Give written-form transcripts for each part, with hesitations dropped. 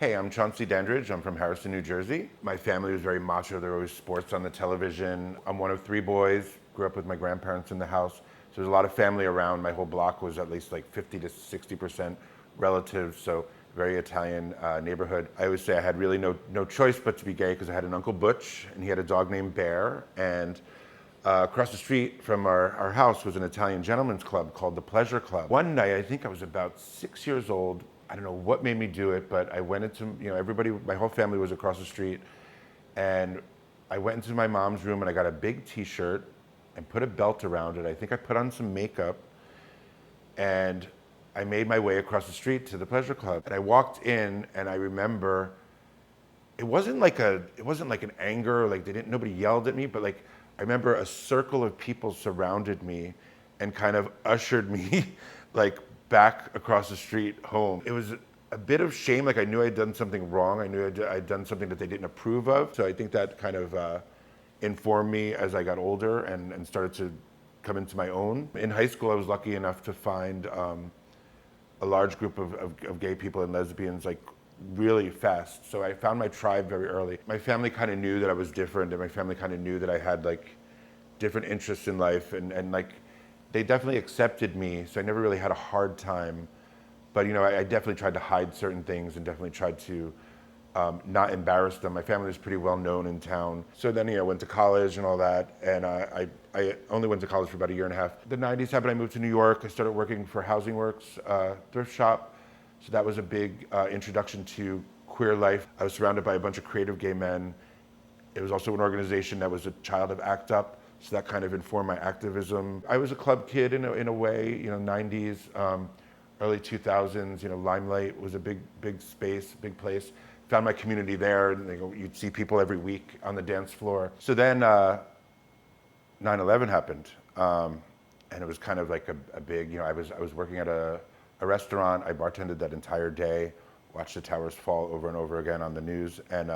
Hey, I'm Chauncey. I'm from Harrison, New Jersey. My family was very macho. There were always sports on the television. I'm one of three boys. Grew up with my grandparents in the house. So there's a lot of family around. My whole block was at least like 50 to 60% relatives. So very Italian neighborhood. I always say I had really no choice but to be gay because I had an Uncle Butch and he had a dog named Bear. And across the street from our house was an Italian gentleman's club called the Pleasure Club. One night, I think I was about 6 years old. I don't know what made me do it, but I went into, everybody, my whole family was across the street. And I went into my mom's room and I got a big t-shirt and put a belt around it. I think I put on some makeup and I made my way across the street to the Pleasure Club. And I walked in and I remember it wasn't like an anger, like nobody yelled at me, but like I remember a circle of people surrounded me and kind of ushered me like back across the street home. It was a bit of shame, like I knew I'd done something wrong. I knew I'd done something that they didn't approve of. So I think that kind of informed me as I got older and started to come into my own. In high school, I was lucky enough to find a large group of gay people and lesbians like really fast. So I found my tribe very early. My family kind of knew that I was different and my family kind of knew that I had like different interests in life and like they definitely accepted me. So I never really had a hard time, but I definitely tried to hide certain things and definitely tried to not embarrass them. My family was pretty well known in town. So then, I went to college and all that, and I only went to college for about a year and a half. The 90s happened, I moved to New York. I started working for Housing Works, thrift shop. So that was a big introduction to queer life. I was surrounded by a bunch of creative gay men. It was also an organization that was a child of ACT UP, so that kind of informed my activism. I was a club kid in a way, 90s, early 2000s, Limelight was a big space, big place. Found my community there, and you'd see people every week on the dance floor. So then 9/11 happened, and it was kind of like a big, I was working at a restaurant. I bartended that entire day, watched the towers fall over and over again on the news, and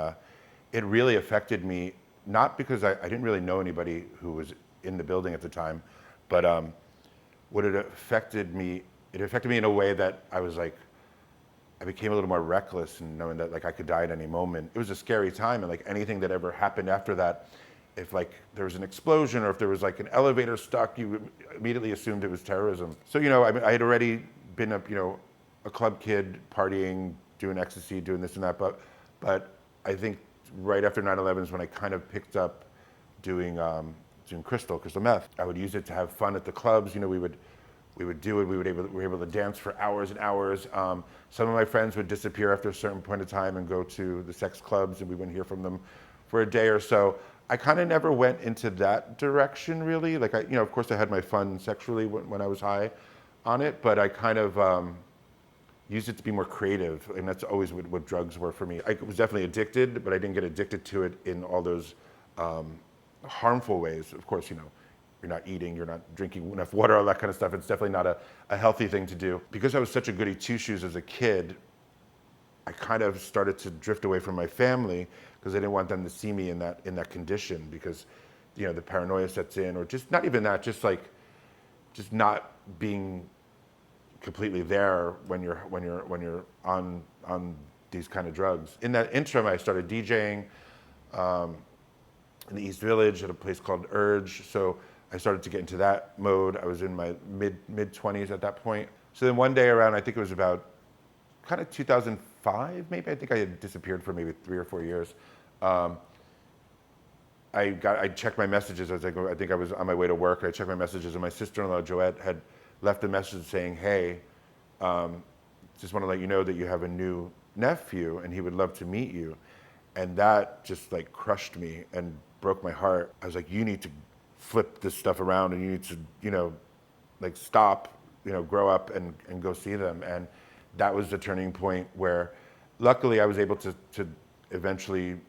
it really affected me, not because I didn't really know anybody who was in the building at the time, but what it affected me in a way that I was like, I became a little more reckless and knowing that like I could die at any moment. It was a scary time, and like anything that ever happened after that, if like there was an explosion or if there was like an elevator stuck, you immediately assumed it was terrorism. So I had already been a club kid, partying, doing ecstasy, doing this and that, but I think right after 9/11 is when I kind of picked up doing crystal meth. I would use it to have fun at the clubs. We would do it. We were able to dance for hours and hours. Some of my friends would disappear after a certain point of time and go to the sex clubs, and we wouldn't hear from them for a day or so. I kind of never went into that direction really. Like of course I had my fun sexually when I was high on it, but I kind of used it to be more creative, and that's always what drugs were for me. I was definitely addicted, but I didn't get addicted to it in all those harmful ways. Of course, you're not eating, you're not drinking enough water, all that kind of stuff. It's definitely not a healthy thing to do. Because I was such a goody two-shoes as a kid, I kind of started to drift away from my family because I didn't want them to see me in that condition, because the paranoia sets in, or just not even that, just not being completely there when you're on these kind of drugs. In that interim, I started DJing in the East Village at a place called Urge. So I started to get into that mode. I was in my mid 20s at that point. So then one day around, I think it was about kind of 2005, maybe. I think I had disappeared for maybe 3 or 4 years. I checked my messages as I go. I think I was on my way to work. I checked my messages, and my sister-in-law Joette had left a message saying, "Hey, just want to let you know that you have a new nephew, and he would love to meet you." And that just like crushed me and broke my heart. I was like, "You need to flip this stuff around, and you need to, like stop, grow up and go see them." And that was the turning point where, luckily, I was able to eventually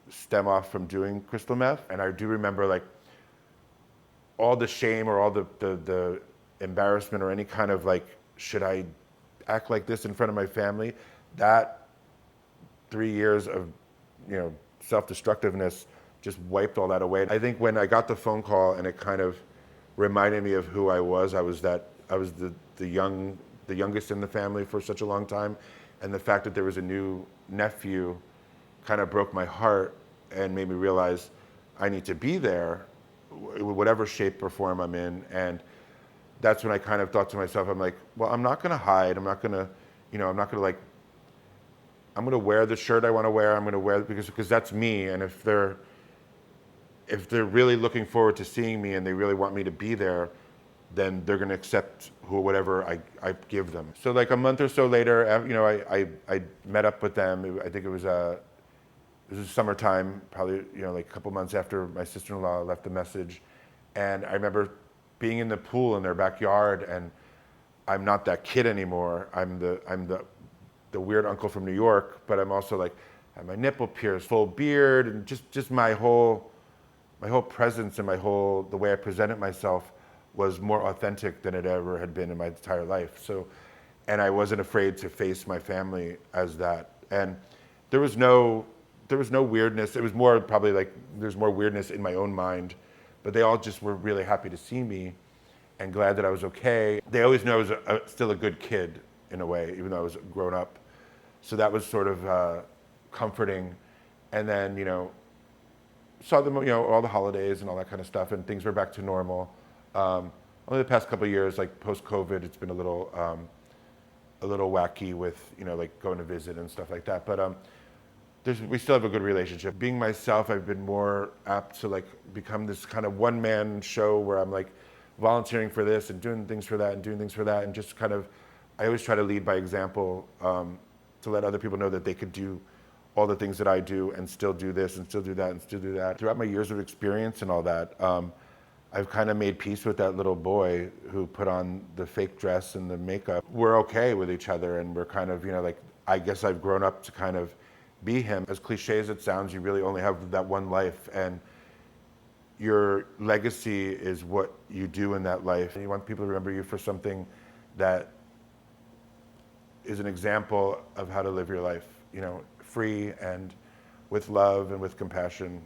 stem off from doing crystal meth. And I do remember like all the shame or all the embarrassment or any kind of like, should I act like this in front of my family? That 3 years of, self-destructiveness just wiped all that away. I think when I got the phone call and it kind of reminded me of who I was the youngest in the family for such a long time. And the fact that there was a new nephew kind of broke my heart and made me realize I need to be there, whatever shape or form I'm in. And that's when I kind of thought to myself, I'm like, well, I'm not going to hide. I'm not going to, I'm not going to like, I'm going to wear the shirt I want to wear. I'm going to wear it because that's me. And if they're really looking forward to seeing me and they really want me to be there, then they're going to accept whatever I give them. So like a month or so later, I met up with them. I think it was summertime, probably like a couple months after my sister-in-law left the message, and I remember being in the pool in their backyard, and I'm not that kid anymore. I'm the weird uncle from New York, but I'm also like I have my nipple pierced, full beard, and just my whole presence and the way I presented myself was more authentic than it ever had been in my entire life. So, and I wasn't afraid to face my family as that. And there was no weirdness. It was more probably like there's more weirdness in my own mind, but they all just were really happy to see me and glad that I was okay. They always knew I was still a good kid in a way, even though I was grown up. So that was sort of comforting. And then, saw them, all the holidays and all that kind of stuff, and things were back to normal. Only the past couple of years, like post-COVID, it's been a little wacky with, like going to visit and stuff like that. But we still have a good relationship. Being myself, I've been more apt to like become this kind of one-man show where I'm like volunteering for this and doing things for that and doing things for that, and just kind of, I always try to lead by example to let other people know that they could do all the things that I do and still do this and still do that and still do that. Throughout my years of experience and all that, I've kind of made peace with that little boy who put on the fake dress and the makeup. We're okay with each other, and we're kind of, like, I guess I've grown up to kind of be him. As cliche as it sounds, you really only have that one life, and your legacy is what you do in that life. And you want people to remember you for something that is an example of how to live your life, free and with love and with compassion.